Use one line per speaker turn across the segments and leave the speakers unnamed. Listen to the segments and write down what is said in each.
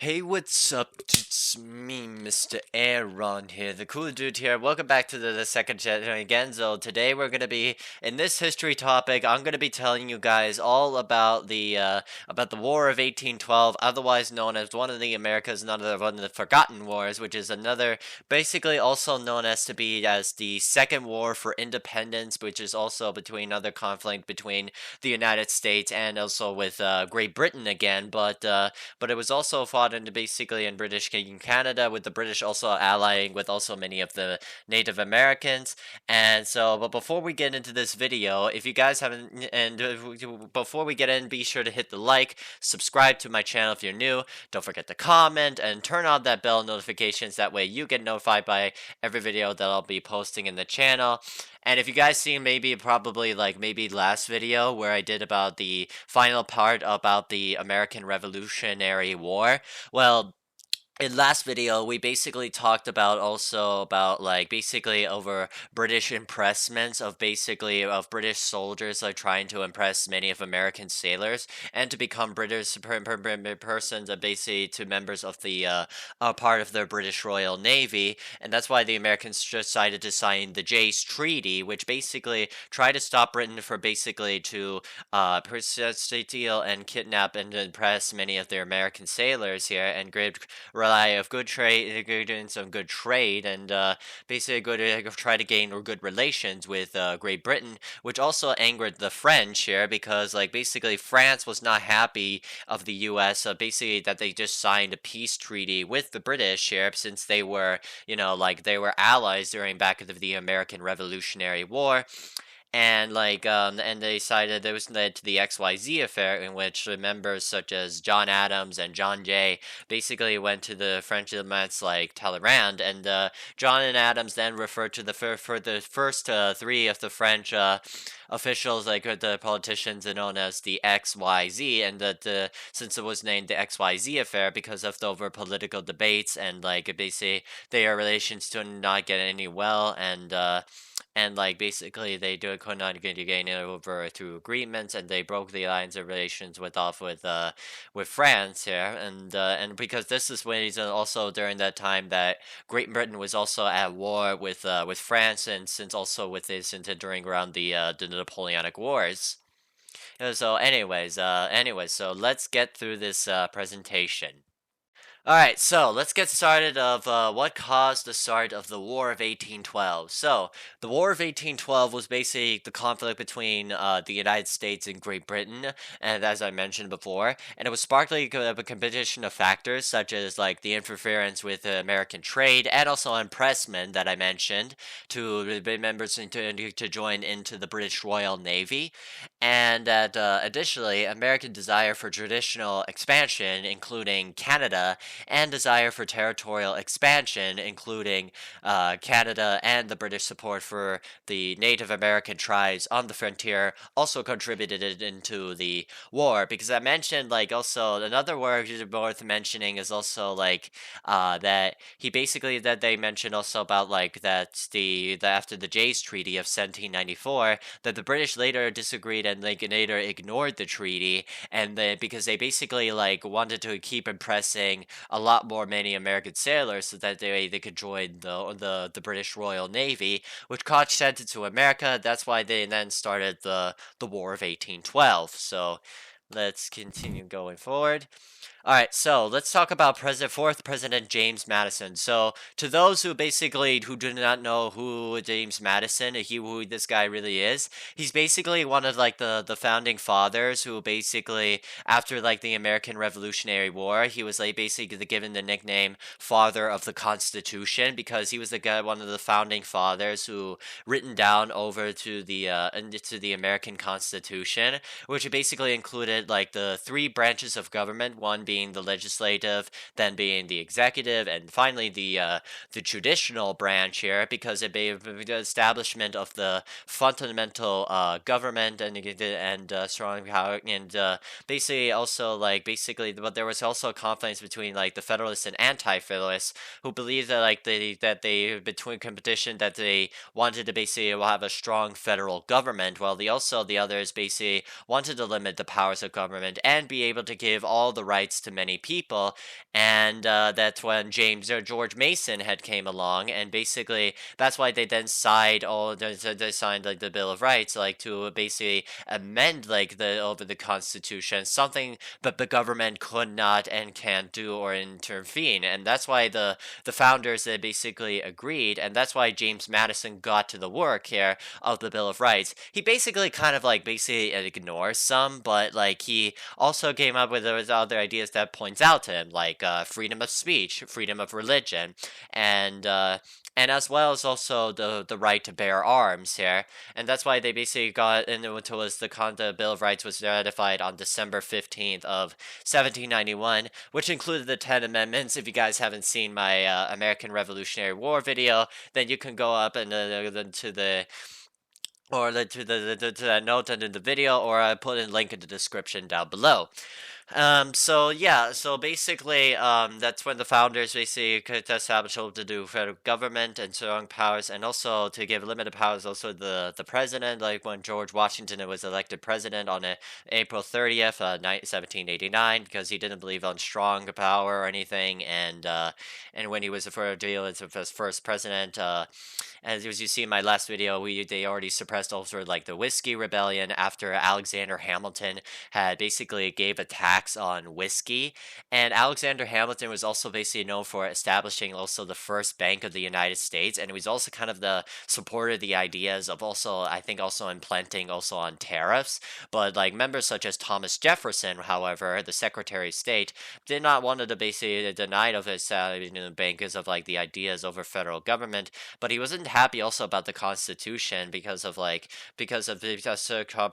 Hey, what's up? It's me, Mr. Airon here, the cool dude here. Welcome back to the second channel again. So today we're gonna be in this history topic. I'm gonna be telling you guys all about the War of 1812, otherwise known as one of the Americas, another one of the Forgotten Wars, which is another basically also known as to be as the Second War for Independence, which is also between other conflict between the United States and also with Great Britain again, but it was also fought into basically in British Canada, with the British also allying with also many of the Native Americans. And so, but before we get into this video, if you guys haven't, and before we get in, be sure to hit the like, subscribe to my channel if you're new. Don't forget to comment and turn on that bell notifications. That way you get notified by every video that I'll be posting in the channel. And if you guys seen maybe probably like maybe last video where I did about the final part about the American Revolutionary War, well, in last video we basically talked about also about like basically over British impressments of basically of British soldiers like trying to impress many of American sailors and to become British persons and basically to members of the part of the British Royal Navy. And that's why the Americans decided to sign the Jay's Treaty, which basically tried to stop Britain for basically to steal and kidnap and impress many of their American sailors here, and rely of good trade, doing some good trade, and basically try to gain good relations with Great Britain, which also angered the French here because like basically France was not happy of the U.S. Basically that they just signed a peace treaty with the British here since they were like they were allies during back of the American Revolutionary War. And and they decided it was led to the XYZ affair, in which members such as John Adams and John Jay basically went to the French diplomats like Talleyrand, and John and Adams then referred to for the first three of the French officials, like the politicians, known as the XYZ, and that since it was named the XYZ affair because of the over political debates and like basically their relations to not get any well, and like basically they could not get it over through agreements, and they broke the lines of relations with France here, and because this is when he's also during that time that Great Britain was also at war with France, and since also with this into during around the Napoleonic Wars. Anyways, so let's get through this presentation. Alright, so let's get started of what caused the start of the War of 1812. So, the War of 1812 was basically the conflict between the United States and Great Britain, and as I mentioned before, and it was sparked like a competition of factors such as like the interference with American trade and also impressment that I mentioned to be members to join into the British Royal Navy, and that additionally, American desire for traditional expansion, including Canada, and desire for territorial expansion, including Canada and the British support for the Native American tribes on the frontier, also contributed into the war. Because I mentioned, like, also another word worth mentioning is also like that he basically that they mentioned also about like that after the Jay's Treaty of 1794, that the British later disagreed and like later ignored the treaty, and because they basically like wanted to keep impressing a lot more many American sailors so that they could join the British Royal Navy, which caused sentence to America. That's why they then started the War of 1812. So let's continue going forward. All right, so let's talk about fourth President James Madison. So, to those who do not know who James Madison, who this guy really is, he's basically one of like the founding fathers who basically after like the American Revolutionary War, he was like basically given the nickname Father of the Constitution because he was the guy, one of the founding fathers who written down over to the American Constitution, which basically included like the three branches of government, one being the legislative, then being the executive, and finally the judicial branch here, because it be the establishment of the fundamental government and strong power, and basically also like basically, but there was also conflicts between like the Federalists and Anti-Federalists who believed that like they between competition that they wanted to basically have a strong federal government, while the others basically wanted to limit the powers of government and be able to give all the rights rights to many people, and that's when James or George Mason had came along, and basically that's why they then signed they signed like the Bill of Rights, like to basically amend like the over the Constitution, something that the government could not and can't do or intervene, and that's why the founders they basically agreed, and that's why James Madison got to the work here of the Bill of Rights. He basically kind of like basically ignores some, but like he also came up with those other ideas that points out to him, like freedom of speech, freedom of religion, and uh, and as well as also the right to bear arms here, and that's why they basically got into it was the Bill of Rights was ratified on December 15th of 1791, which included the 10 Amendments. If you guys haven't seen my American Revolutionary War video, then you can go up and to the or to that note under the video, or I put a link in the description down below. So yeah, so basically, that's when the founders basically could establish to do federal government and strong powers, and also to give limited powers also the president, like when George Washington was elected president on April 30th, 1789, because he didn't believe on strong power or anything, and when he was for deal as his first president, as you see in my last video, they already suppressed also like the whiskey rebellion after Alexander Hamilton had basically gave a tax on whiskey, and Alexander Hamilton was also basically known for establishing also the first bank of the United States, and he was also kind of the supporter of the ideas of also I think also implanting also on tariffs. But like members such as Thomas Jefferson, however, the Secretary of State, did not want to basically deny of his bankers of like the ideas over federal government, but he wasn't happy also about the Constitution because of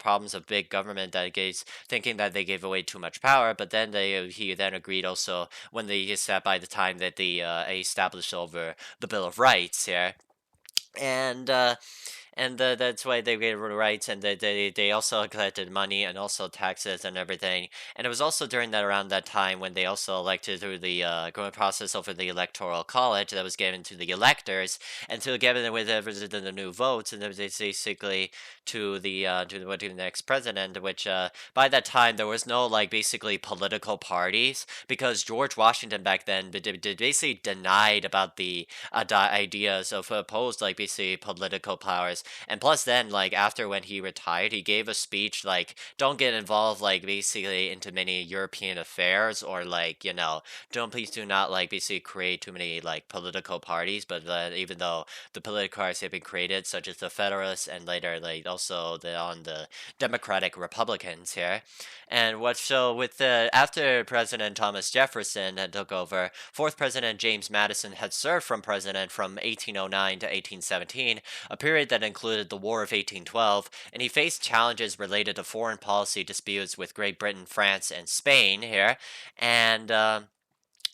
problems of big government that gave thinking that they gave away too much power. But then he then agreed also when they said by the time that they established over the Bill of Rights here, and that's why they gave rights, and they also collected money and also taxes and everything. And it was also during that around that time when they also elected through the going process over the electoral college that was given to the electors, and to give it with the new votes, and it was basically to the next president. Which by that time there was no like basically political parties, because George Washington back then basically denied about the ideas of opposed like basically political powers. And plus then like after when he retired, he gave a speech like don't get involved like basically into many European affairs, or like don't please do not like basically create too many like political parties. But even though the political parties have been created, such as the Federalists and later like also the Democratic Republicans here. And what so with the after President Thomas Jefferson had took over, fourth President James Madison had served from president from 1809 to 1817, a period that included the War of 1812, and he faced challenges related to foreign policy disputes with Great Britain, France, and Spain here, and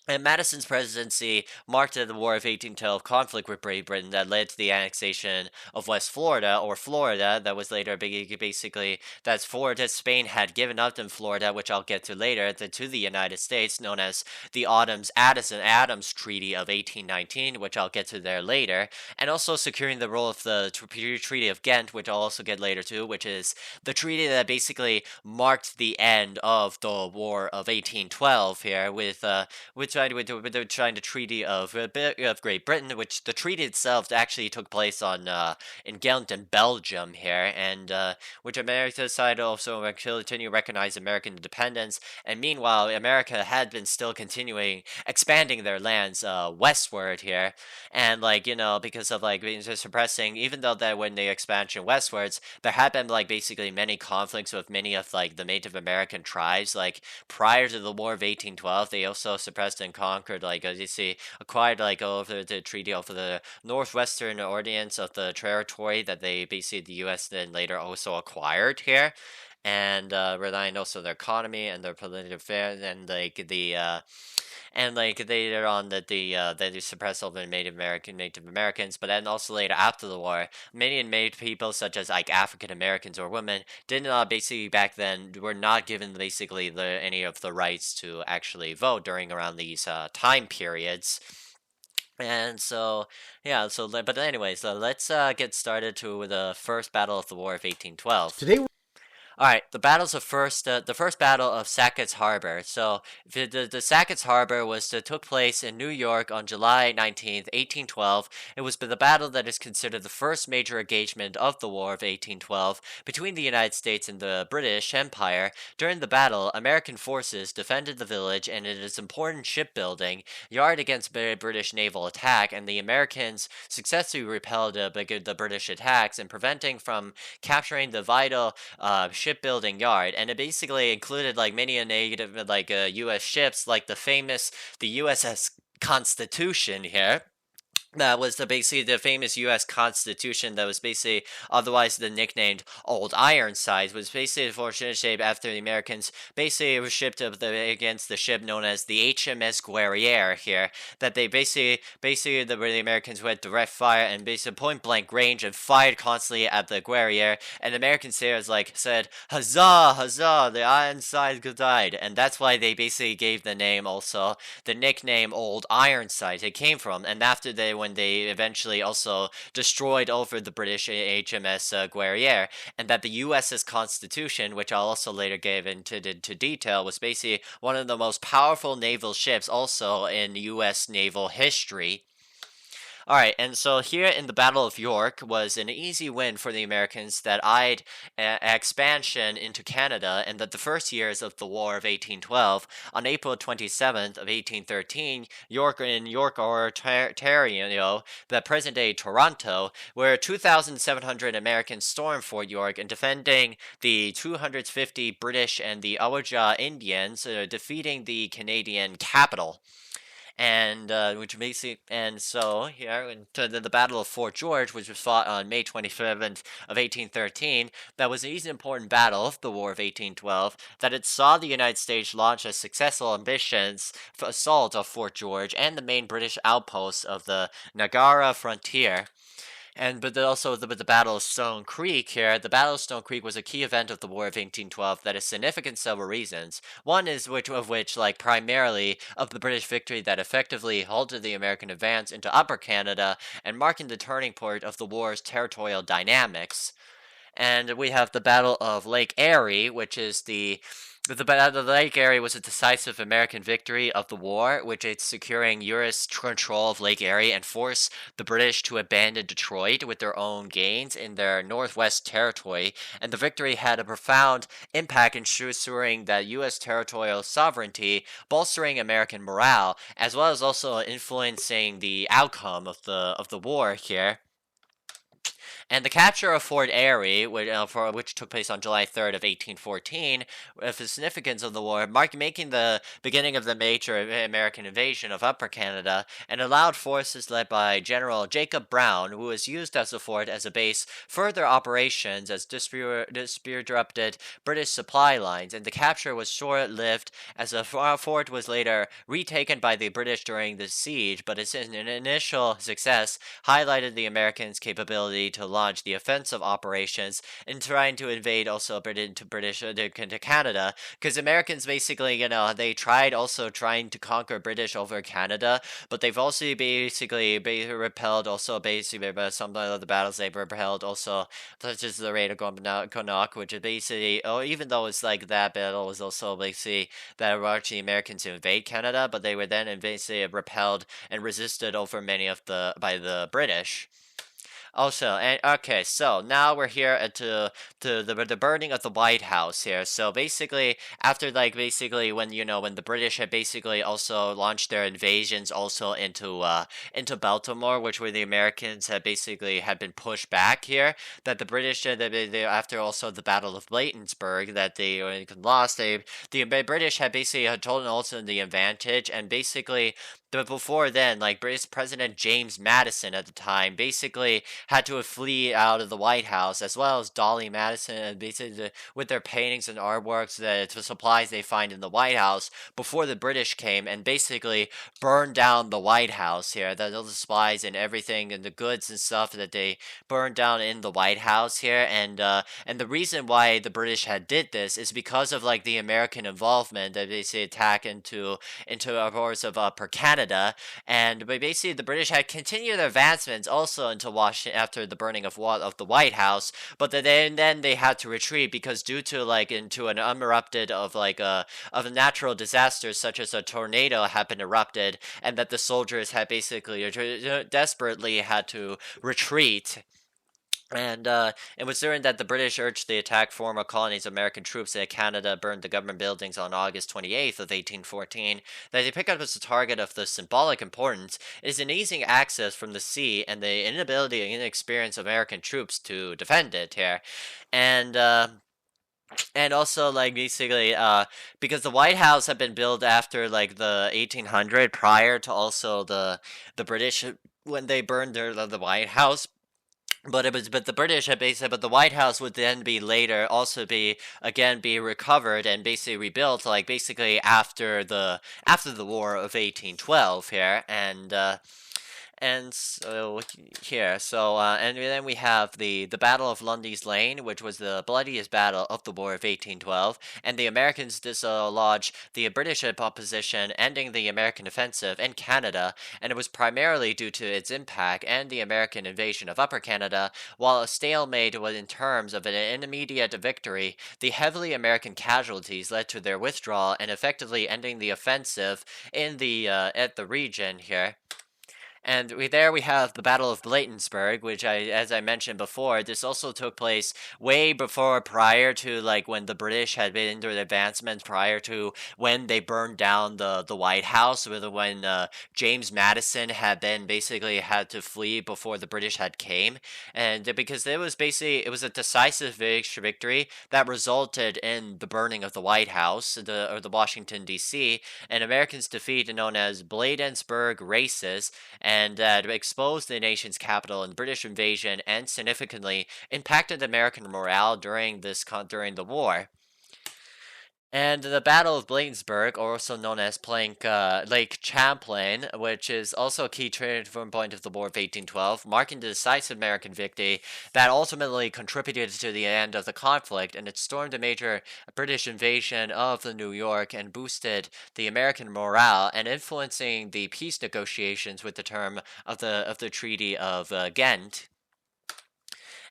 and Madison's presidency marked the War of 1812 conflict with Great Britain that led to the annexation of West Florida, or Florida, that was later basically, that's Florida. Spain had given up in Florida, which I'll get to later, to the United States, known as the Adams Treaty of 1819, which I'll get to there later, and also securing the role of the Treaty of Ghent, which I'll also get later to, which is the treaty that basically marked the end of the War of 1812 here, with they're trying to treaty of Great Britain, which the treaty itself actually took place on in Ghent in Belgium here, and which America decided also continue to recognize American independence. And meanwhile, America had been still continuing expanding their lands westward here, and like because of like suppressing, even though that when the expansion westwards, there had been like basically many conflicts with many of like the Native American tribes. Like prior to the War of 1812, they also suppressed and conquered, like as you see, acquired like over the treaty over the northwestern ordinance of the territory that they basically the U.S. then later also acquired here, and relying also their economy and their political affairs, and like they're on they suppress all the Native Americans, but then also later after the war, many Native people such as like African Americans or women did not basically back then were not given basically any of the rights to actually vote during around these time periods. And so, yeah, but anyways, let's get started to the first battle of the War of 1812.
Today
All right, the first battle of Sackett's Harbor. So the Sackett's Harbor took place in New York on July 19th, 1812. It was the battle that is considered the first major engagement of the War of 1812 between the United States and the British Empire. During the battle, American forces defended the village and its important shipbuilding yard against British naval attack, and the Americans successfully repelled the British attacks and preventing from capturing the vital shipbuilding yard, and it basically included like many a negative U.S. ships, like the USS Constitution here. That was basically the famous U.S. Constitution that was basically otherwise the nicknamed Old Ironside, was basically the fortunate shape after the Americans basically were shipped against the ship known as the HMS Guerriere here, that they basically the Americans went direct fire and basically point blank range and fired constantly at the Guerriere, and American sailors said, "Huzzah, huzzah, the Ironside died," and that's why they basically gave the nickname Old Ironside it came from, and after when they eventually also destroyed over the British HMS Guerriere, and that the USS Constitution, which I'll also later give into detail, was basically one of the most powerful naval ships also in US naval history. All right, and so here in the Battle of York was an easy win for the Americans that eyed expansion into Canada, and that the first years of the War of 1812, on April 27th of 1813, York, Ontario, the present-day Toronto, where 2,700 Americans stormed Fort York and defending the 250 British and the Owaja Indians, defeating the Canadian capital. And which basically, and so here into the Battle of Fort George, which was fought on May 27th of 1813, that was an important battle of the War of 1812, that it saw the United States launch a successful ambitious assault of Fort George and the main British outposts of the Niagara frontier. But the Battle of Stone Creek here, the Battle of Stone Creek was a key event of the War of 1812 that is significant several reasons. One is primarily of the British victory that effectively halted the American advance into Upper Canada and marking the turning point of the war's territorial dynamics. And we have the Battle of Lake Erie, which is the Lake Erie was a decisive American victory of the war, which is securing U.S. control of Lake Erie and force the British to abandon Detroit with their own gains in their Northwest Territory. And the victory had a profound impact in ensuring that U.S. territorial sovereignty, bolstering American morale, as well as also influencing the outcome of the war here. And the capture of Fort Erie, which took place on July 3rd of 1814, with the significance of the war, making the beginning of the major American invasion of Upper Canada, and allowed forces led by General Jacob Brown, who was used as a fort as a base, further operations as disrupted British supply lines, and the capture was short-lived as the fort was later retaken by the British during the siege, but its initial success highlighted the Americans' capability to launch the offensive operations and trying to invade also into Canada, because Americans basically, they tried also trying to conquer British over Canada, but they've also basically repelled also basically by some of the battles they've repelled also, such as the Raid of Connaught, which is basically, even though it's like that battle was also basically that largely the Americans to invade Canada, but they were then basically repelled and resisted over by the British. Also, and okay, so now we're here to the burning of the White House here. So basically, after when the British had basically also launched their invasions also into Baltimore, which where the Americans had been pushed back here, that the British after also the Battle of Bladensburg that they lost, the British had basically told also the advantage, and basically. But before then, British President James Madison at the time basically had to flee out of the White House, as well as Dolly Madison, and basically with their paintings and artworks, the supplies they find in the White House before the British came and basically burned down the White House here. All the supplies and everything and the goods and stuff that they burned down in the White House here, and the reason why the British had did this is because of the American involvement that they say attack into of course of Canada. Canada, and but basically the British had continued their advancements also until Washington after the burning of the White House, but then they had to retreat because due to like into an unerupted of natural disasters such as a tornado had been erupted, and that the soldiers had basically desperately had to retreat. And it was during that the British urged the attack former colonies of American troops that Canada burned the government buildings on August 28th of 1814 that they pick up as a target of the symbolic importance is an easing access from the sea and the inability and inexperience of American troops to defend it here. And also like basically because the White House had been built after like the 1800 prior to also the British when they burned the White House, but the British had basically, but the White House would then be later also be recovered and basically rebuilt like basically after the War of 1812 here. And so here, and then we have the Battle of Lundy's Lane, which was the bloodiest battle of the War of 1812, and the Americans dislodged the British opposition, ending the American offensive in Canada, and it was primarily due to its impact and the American invasion of Upper Canada. While a stalemate was in terms of an immediate victory, the heavily American casualties led to their withdrawal and effectively ending the offensive in the at the region here. And we have the Battle of Bladensburg, which as I mentioned before, this also took place way before, prior to like when the British had been into the advancements, prior to when they burned down the White House, when James Madison had been basically had to flee before the British had came, and because it was a decisive victory that resulted in the burning of the White House, the Washington D.C., and Americans' defeat known as Bladensburg Races, and that exposed the nation's capital in British invasion and significantly impacted American morale during the war. And the Battle of Bladensburg, also known as Lake Champlain, which is also a key turning point of the War of 1812, marking the decisive American victory that ultimately contributed to the end of the conflict, and it stormed a major British invasion of the New York and boosted the American morale, and influencing the peace negotiations with the term of the Treaty of Ghent.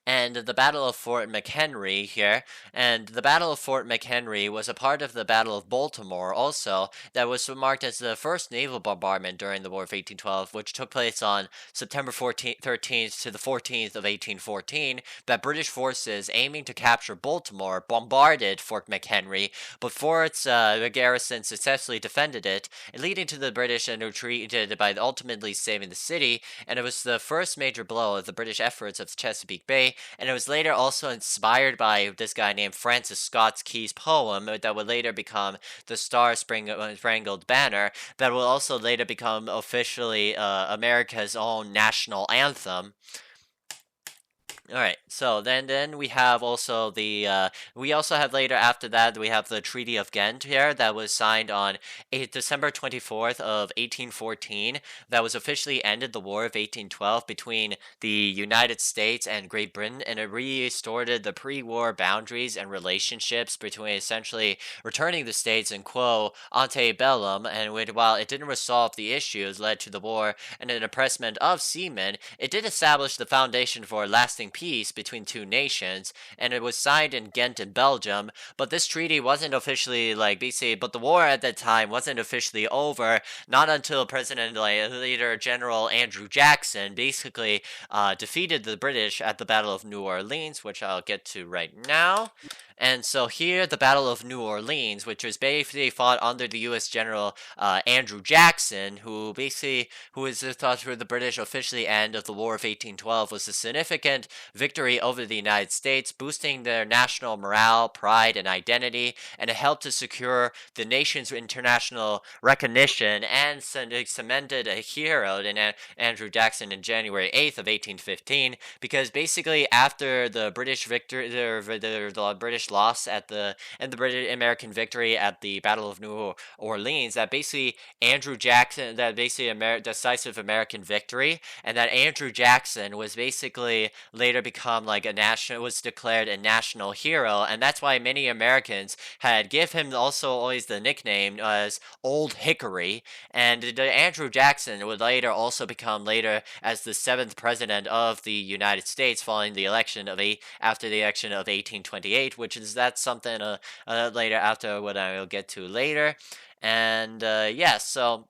And the Battle of Fort McHenry here. And the Battle of Fort McHenry was a part of the Battle of Baltimore also, that was marked as the first naval bombardment during the War of 1812, which took place on September 13th to the 14th of 1814, that British forces aiming to capture Baltimore bombarded Fort McHenry, but Fort's garrison successfully defended it, leading to the British and retreated by ultimately saving the city, and it was the first major blow of the British efforts of Chesapeake Bay, and it was later also inspired by this guy named Francis Scott Key's poem that would later become the Star-Spangled Banner, that will also later become officially America's own national anthem. Alright, so then we have also we also have later after that, we have the Treaty of Ghent here that was signed on December 24th of 1814 that was officially ended the War of 1812 between the United States and Great Britain, and it restored the pre-war boundaries and relationships between essentially returning the states in quo ante bellum, and while it didn't resolve the issues led to the war and an impressment of seamen, it did establish the foundation for lasting peace between two nations, and it was signed in Ghent in Belgium, but this treaty wasn't officially but the war at that time wasn't officially over, not until President Leader General Andrew Jackson basically defeated the British at the Battle of New Orleans, which I'll get to right now. And so here, the Battle of New Orleans, which was basically fought under the U.S. General Andrew Jackson, who is thought through the British officially end of the War of 1812, was a significant victory over the United States, boosting their national morale, pride, and identity, and it helped to secure the nation's international recognition and cemented a hero in Andrew Jackson in January 8th of 1815, because basically after the British victory, the British loss at the and the British American victory at the Battle of New Orleans, that basically Andrew Jackson, that basically decisive American victory, and that Andrew Jackson was basically later become like was declared a national hero, and that's why many Americans had give him also always the nickname as Old Hickory. And Andrew Jackson would later also become later as the seventh president of the United States following the election of after the election of 1828, which is that's something later after what I will get to later. And yeah, so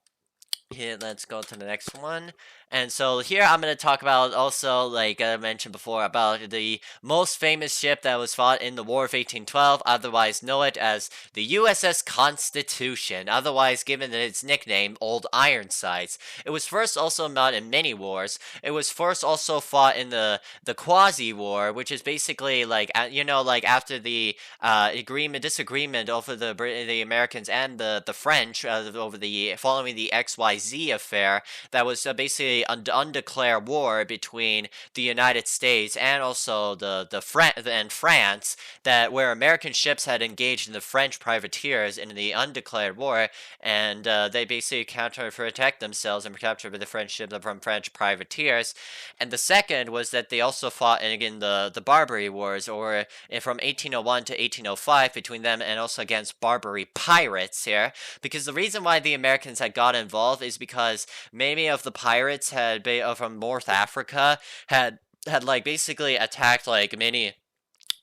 here, let's go to the next one. And so here I'm going to talk about also, like I mentioned before, about the most famous ship that was fought in the War of 1812, otherwise know it as the USS Constitution, otherwise given its nickname, Old Ironsides. It was first also fought in many wars. It was first also fought in the Quasi-War, which is basically like, like after the disagreement over the Americans and the French over the following the XYZ affair, that was basically an undeclared war between the United States and also and France, that where American ships had engaged in the French privateers in the undeclared war, and they basically protect themselves and capture the French ships from French privateers. And the second was that they also fought again the Barbary Wars, or from 1801 to 1805 between them and also against Barbary pirates here, because the reason why the Americans had got involved is because many of the pirates had from North Africa had like basically attacked like many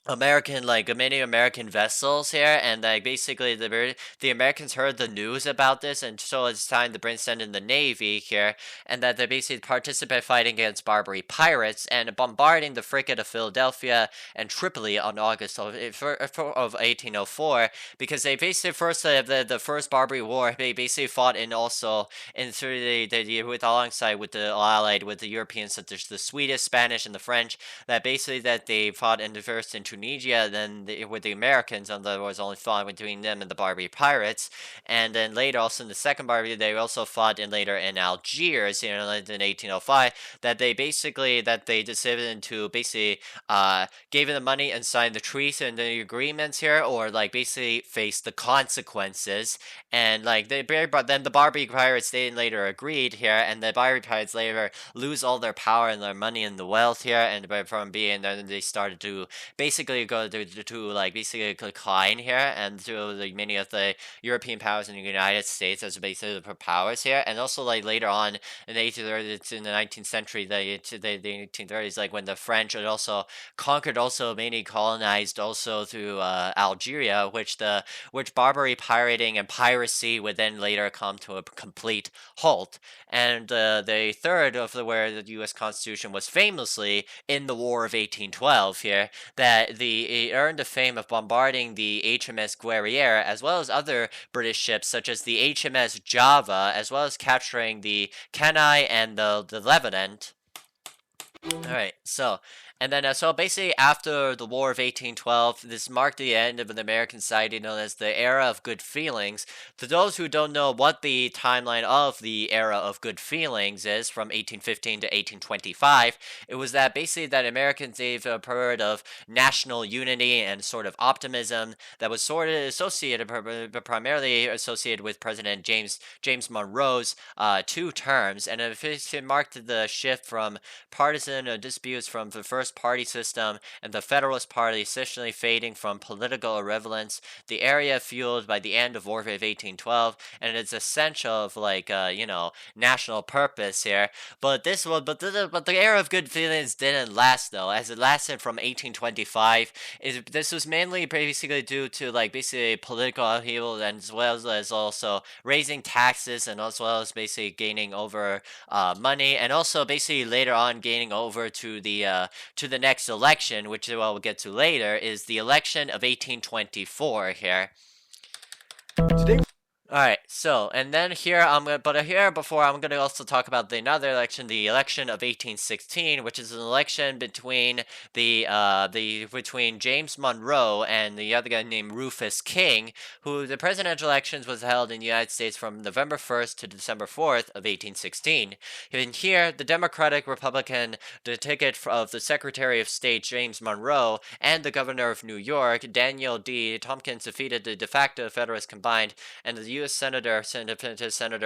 American vessels here, and like basically the Americans heard the news about this, and so it's time to send in the Navy here, and that they basically participate fighting against Barbary pirates and bombarding the frigate of Philadelphia and Tripoli on August of 1804, because they basically the first Barbary War they basically fought in also in through with alongside with the allied with the Europeans such as the Swedish, Spanish, and the French, that basically that they fought in the first in Tunisia, then with the Americans, and there was only fought between them and the Barbary pirates, and then later also in the second Barbary, they also fought later in Algiers, in 1805, that they decided to basically gave them the money and signed the treaties and the agreements here, or like basically face the consequences, and like but then the Barbary pirates they later agreed here, and the Barbary pirates later lose all their power and their money and the wealth here, and from being then they started to basically go to like basically decline here, and to like many of the European powers in the United States as basically the powers here, and also like later on in the 1830s, in the 19th century, the 1830s, like when the French had also conquered, also mainly colonized also through Algeria, which Barbary pirating and piracy would then later come to a complete halt. And the third of where the U.S. Constitution was famously in the War of 1812 here, that it earned the fame of bombarding the HMS Guerriere as well as other British ships such as the HMS Java, as well as capturing the Kenai and the Levant. Alright, so basically after the War of 1812, this marked the end of an American society known as the Era of Good Feelings. To those who don't know what the timeline of the Era of Good Feelings is, from 1815 to 1825, it was that basically that Americans gave a period of national unity and sort of optimism that was sort of associated, primarily associated with President James Monroe's 2 terms, and it marked the shift from partisan disputes from the first party system and the Federalist Party essentially fading from political irrelevance, the area fueled by the end of War of 1812, and its essential of national purpose here. But the era of good feelings didn't last though, as it lasted from 1825. This was mainly basically due to like basically political upheaval, and as well as also raising taxes, and as well as basically gaining over money, and also basically later on gaining over to the next election, which we'll get to later, is the election of 1824 here. Today All right, so and then here I'm gonna, but here before I'm gonna also talk about another election, the election of 1816, which is an election between the between James Monroe and the other guy named Rufus King, who the presidential elections was held in the United States from November 1st to December 4th of 1816. And here, the Democratic Republican, the ticket of the Secretary of State James Monroe and the Governor of New York Daniel D. Tompkins defeated the de facto Federalists combined and the U.S. Senator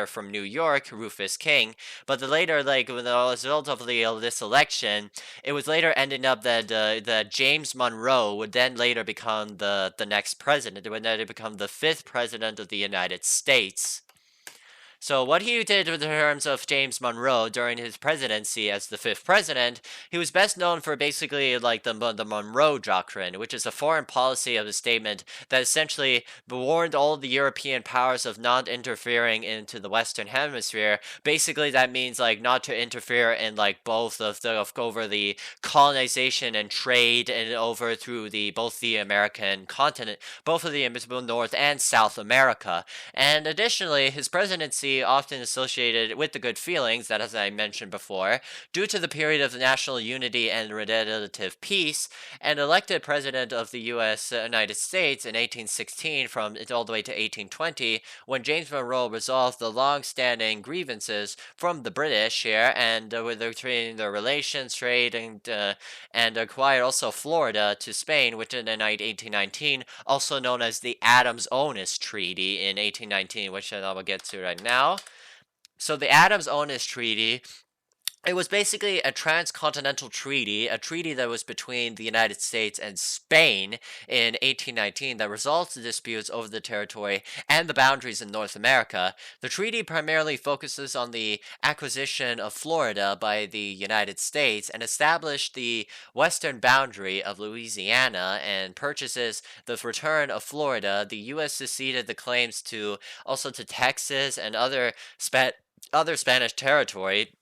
from New York, Rufus King. But the later, like, with the result of this election, it was later ending up that James Monroe would then later become the next president. It would then become the fifth president of the United States. So what he did in terms of James Monroe during his presidency as the fifth president, he was best known for basically like the Monroe Doctrine, which is a foreign policy of the statement that essentially warned all the European powers of not interfering into the Western Hemisphere. Basically, that means like not to interfere in like both of the over the colonization and trade and over through the both the American continent, both of the North and South America. And additionally, his presidency often associated with the good feelings that, as I mentioned before, due to the period of national unity and relative peace, and elected president of the United States in 1816 from all the way to 1820, when James Monroe resolved the long-standing grievances from the British here, and with their relations, trade, and acquired also Florida to Spain, which in 1819, also known as the Adams-Onis Treaty in 1819, which I will get to right now. So the Adams-Onis Treaty, it was basically a transcontinental treaty, a treaty that was between the United States and Spain in 1819 that resolved the disputes over the territory and the boundaries in North America. The treaty primarily focuses on the acquisition of Florida by the United States and established the western boundary of Louisiana and purchases the return of Florida. The U.S. seceded the claims to also to Texas and other Spanish territory,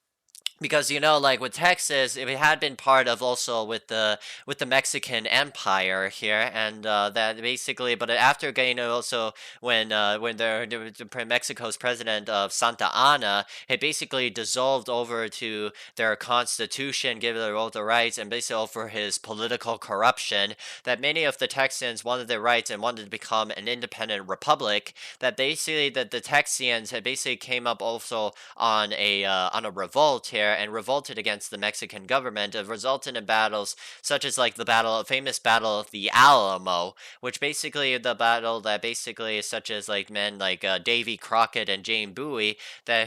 because like with Texas, it had been part of also with the Mexican Empire here, and that basically, but after getting also when Mexico's president of Santa Anna had basically dissolved over to their constitution, given their all the rights, and basically over his political corruption, that many of the Texans wanted their rights and wanted to become an independent republic. That basically that the Texians had basically came up also on a revolt here and revolted against the Mexican government, resulted in battles such as like the famous battle of the Alamo, which basically the battle that basically is such as like men like Davy Crockett and Jane Bowie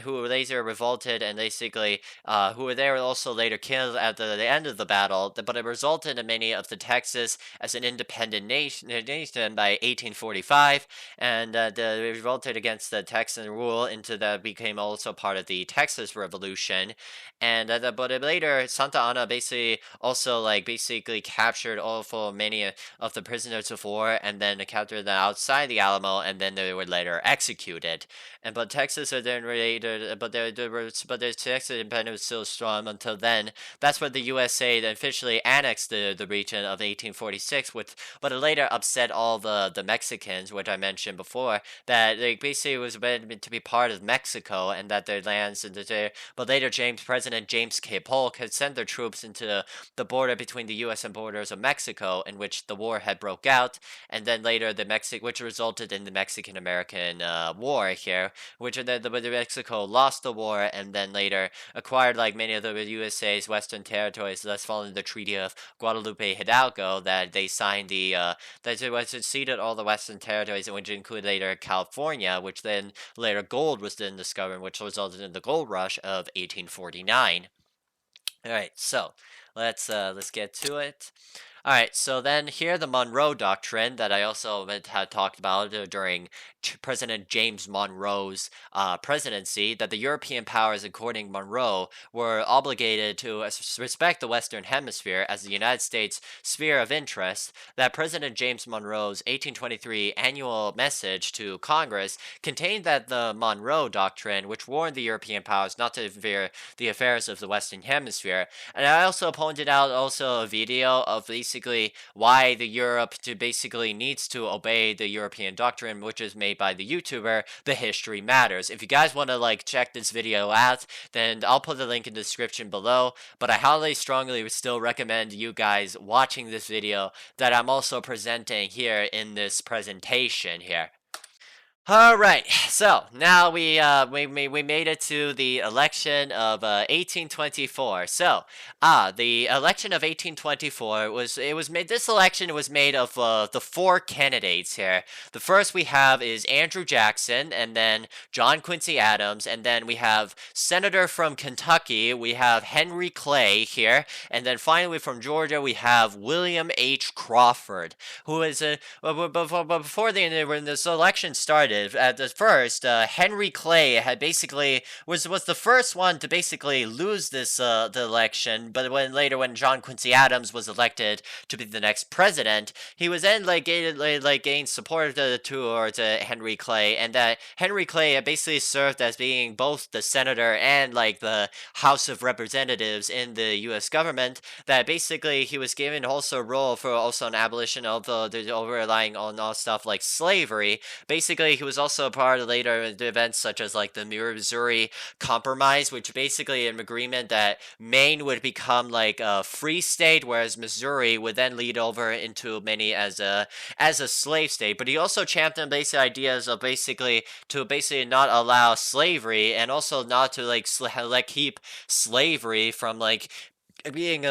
who later revolted and basically who were there also later killed at the end of the battle, but it resulted in many of the Texas as an independent nation by 1845, and they revolted against the Texan rule into that became also part of the Texas Revolution. And but later Santa Anna basically also like basically captured all many of the prisoners of war and then captured them outside the Alamo, and then they were later executed. And but Texas are then related, but their Texas independence was still strong until then. That's where the USA then officially annexed the region of 1846, but it later upset all the Mexicans, which I mentioned before, that they basically was meant to be part of Mexico and that their lands but later President James K. Polk had sent their troops into the border between the U.S. and borders of Mexico, in which the war had broke out, and then later which resulted in the Mexican-American War here, which then Mexico lost the war and then later acquired like many of the USA's western territories, thus following the Treaty of Guadalupe Hidalgo that they signed that it ceded all the western territories, which included later California, which then later gold was then discovered, which resulted in the gold rush of 1849. All right, so let's get to it. All right, so then here the Monroe Doctrine that I also had talked about during President James Monroe's presidency, that the European powers, according Monroe, were obligated to respect the Western Hemisphere as the United States sphere of interest. That President James Monroe's 1823 annual message to Congress contained that the Monroe Doctrine, which warned the European powers not to interfere the affairs of the Western Hemisphere. And I also pointed out also a video of these basically why the Europe to basically needs to obey the European doctrine, which is made by the YouTuber The History Matters. If you guys want to like check this video out, then I'll put the link in the description below. But I highly strongly still recommend you guys watching this video that I'm also presenting here in this presentation here. All right, so now we made it to the election of 1824. So, the election of 1824 was made. This election was made of the four candidates here. The first we have is Andrew Jackson, and then John Quincy Adams, and then we have Senator from Kentucky. We have Henry Clay here, and then finally from Georgia we have William H. Crawford, who is before when this election started. At the first, Henry Clay had basically was the first one to basically lose this the election. But when John Quincy Adams was elected to be the next president, he was then gained support towards Henry Clay, and that Henry Clay basically served as being both the senator and like the House of Representatives in the U.S. government. That basically he was given also a role for also an abolition of the overlying on all stuff like slavery. Basically, he was also a part of later events such as like the Missouri Compromise, which basically an agreement that Maine would become like a free state, whereas Missouri would then lead over into many as a slave state. But he also championed basic ideas of basically not allow slavery, and also not to like keep slavery from like being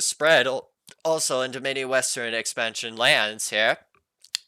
spread also into many Western expansion lands here.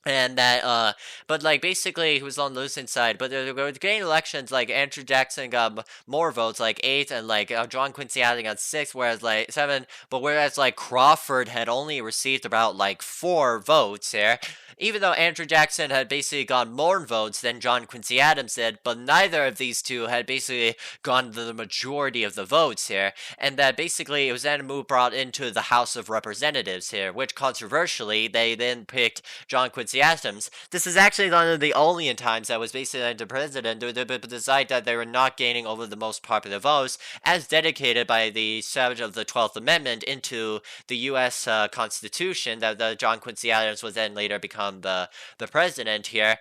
And that, but like basically he was on the losing side. But they were getting elections. Like Andrew Jackson got more votes, like 8, and like John Quincy Adams got 6, whereas like 7. But whereas like Crawford had only received about like 4 votes here. Even though Andrew Jackson had basically gotten more votes than John Quincy Adams did, but neither of these two had basically gotten the majority of the votes here, and that basically it was then brought into the House of Representatives here, which controversially they then picked John Quincy Adams. This is actually one of the only times that was basically the president to decide that they were not gaining over the most popular votes, as dedicated by the savage of the 12th Amendment into the U.S. Constitution, that John Quincy Adams was then later become the president here.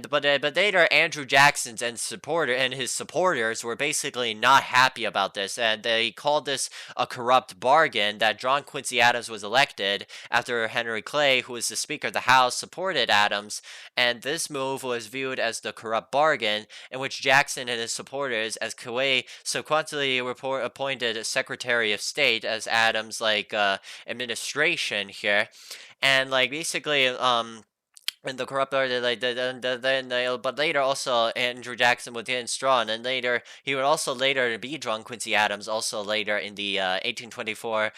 But later Andrew Jackson's and his supporters were basically not happy about this, and they called this a corrupt bargain. That John Quincy Adams was elected after Henry Clay, who was the Speaker of the House, supported Adams, and this move was viewed as the corrupt bargain in which Jackson and his supporters, as Clay subsequently appointed Secretary of State as Adams administration here, and like basically and the corrupt order, but later also Andrew Jackson would get strong, and later he would also later be John Quincy Adams, also later in the 1824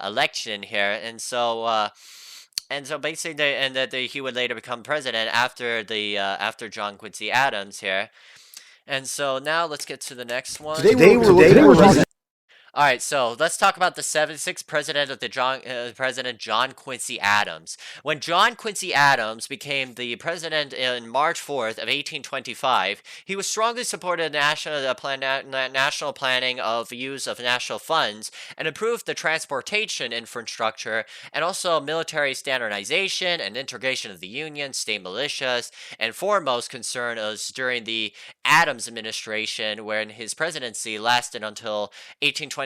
election here, and so basically, and that he would later become president after John Quincy Adams here, and so now let's get to the next one.
Today we're
All right, so let's talk about the 76th president of the President John Quincy Adams. When John Quincy Adams became the president in March 4th of 1825, he was strongly supported national planning of use of national funds, and improved the transportation infrastructure, and also military standardization and integration of the Union, state militias, and foremost concern was during the Adams administration, when his presidency lasted until 1829,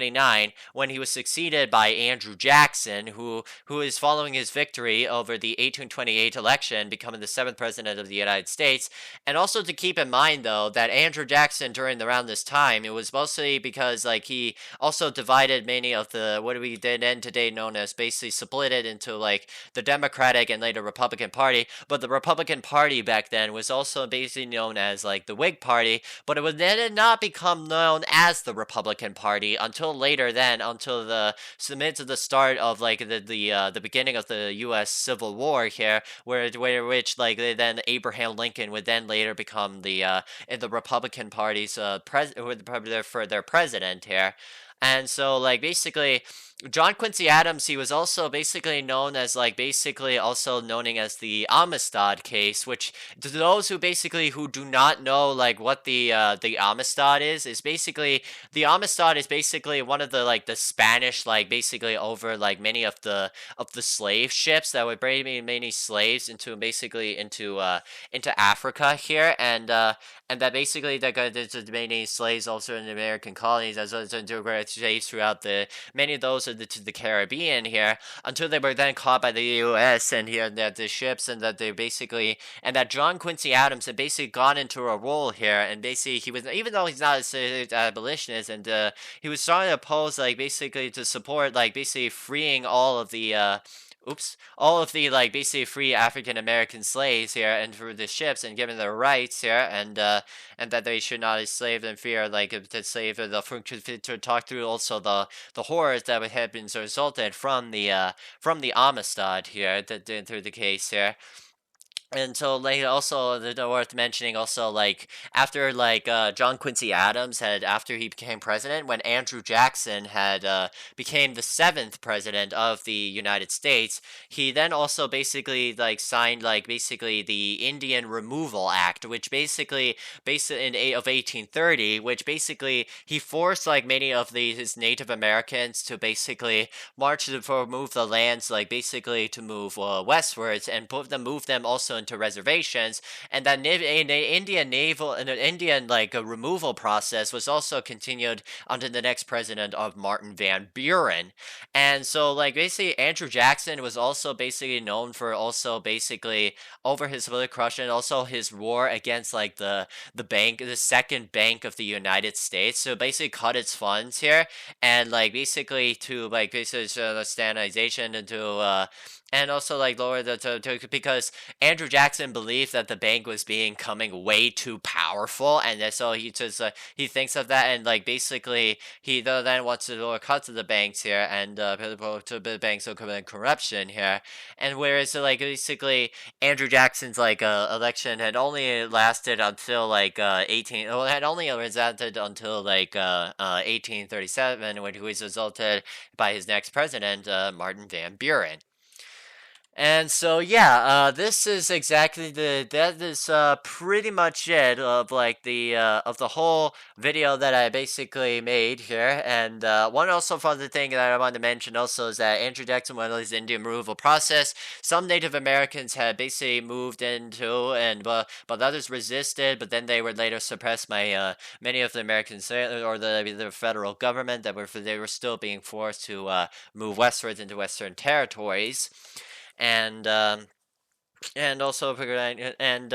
when he was succeeded by Andrew Jackson, who is following his victory over the 1828 election, becoming the 7th president of the United States. And also to keep in mind, though, that Andrew Jackson around this time, it was mostly because like he also divided many of the what we then today known as, basically split it into like the Democratic and later Republican Party. But the Republican Party back then was also basically known as like the Whig Party, but it would then not become known as the Republican Party until later, until the midst of the start of like the beginning of the U.S. Civil War here, which like then Abraham Lincoln would then later become the Republican Party's for their president here. And so like basically John Quincy Adams, he was also basically known as like basically also known as the Amistad case, which to those who basically who do not know like what the Amistad is basically the Amistad is basically one of the like the Spanish like basically over like many of the slave ships that would bring many slaves into basically into Africa here, and that basically that got many slaves also in the American colonies as well as into slaves throughout the many of those are to the Caribbean here until they were then caught by the U.S. and here that the ships and that they basically and that John Quincy Adams had basically gone into a role here and basically he was even though he's not a abolitionist and he was starting to oppose like basically to support like basically freeing all of the all of the like basically free African American slaves here and through the ships and given their rights here and that they should not enslave them fear like to slave to talk through also the horrors that would have been resulted from the Amistad here that through the case here. And so, like, also worth mentioning, also like after like John Quincy Adams had after he became president, when Andrew Jackson had became the seventh president of the United States, he then also basically like signed like basically the Indian Removal Act, which basically based in of 1830, which basically he forced like many of his Native Americans to basically march to move the lands like basically to move westwards and move them also into reservations, and that Indian naval and an Indian like a removal process was also continued under the next president of Martin Van Buren. And so like basically Andrew Jackson was also basically known for also basically over his political corruption, also his war against like the second bank of the United States. So basically cut its funds here and like basically to like basically standardization into and also like lower because Andrew Jackson believed that the bank was becoming way too powerful, and so he just he thinks of that, and like basically he then wants to lower cuts of the banks here, and to the banks will commit corruption here, and whereas like basically Andrew Jackson's like election had only lasted until like had only lasted until like 1837, when he was resulted by his next president Martin Van Buren. And so yeah, this is exactly that is pretty much it of the whole video that I basically made here. And one also further thing that I wanted to mention also is that Andrew Jackson went on his Indian removal process. Some Native Americans had basically moved into and but others resisted, but then they were later suppressed by many of the Americans or the federal government they were still being forced to move westwards into Western territories and also yeah, and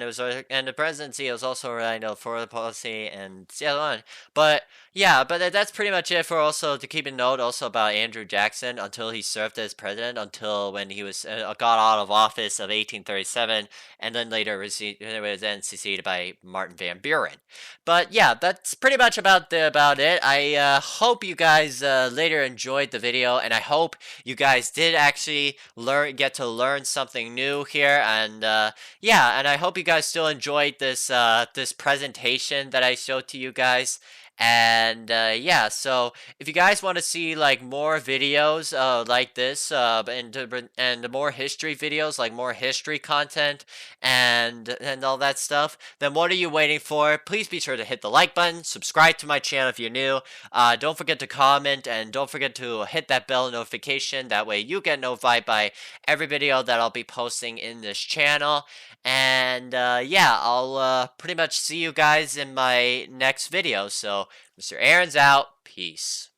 it was and the presidency was also for the policy and the other one, but yeah, but that's pretty much it for also to keep a note also about Andrew Jackson until he served as president until when he was got out of office of 1837 and then later was then succeeded by Martin Van Buren. But yeah, that's pretty much about it. I hope you guys later enjoyed the video, and I hope you guys did actually get to learn something new here, and yeah, and I hope you guys still enjoyed this presentation that I showed to you guys. And yeah, so if you guys want to see like more videos like this and more history videos, like more history content and all that stuff, then what are you waiting for? Please be sure to hit the like button, subscribe to my channel if you're new. Don't forget to comment, and don't forget to hit that bell notification. That way you get notified by every video that I'll be posting in this channel. And yeah, I'll pretty much see you guys in my next video. So Mr. Airon's out. Peace.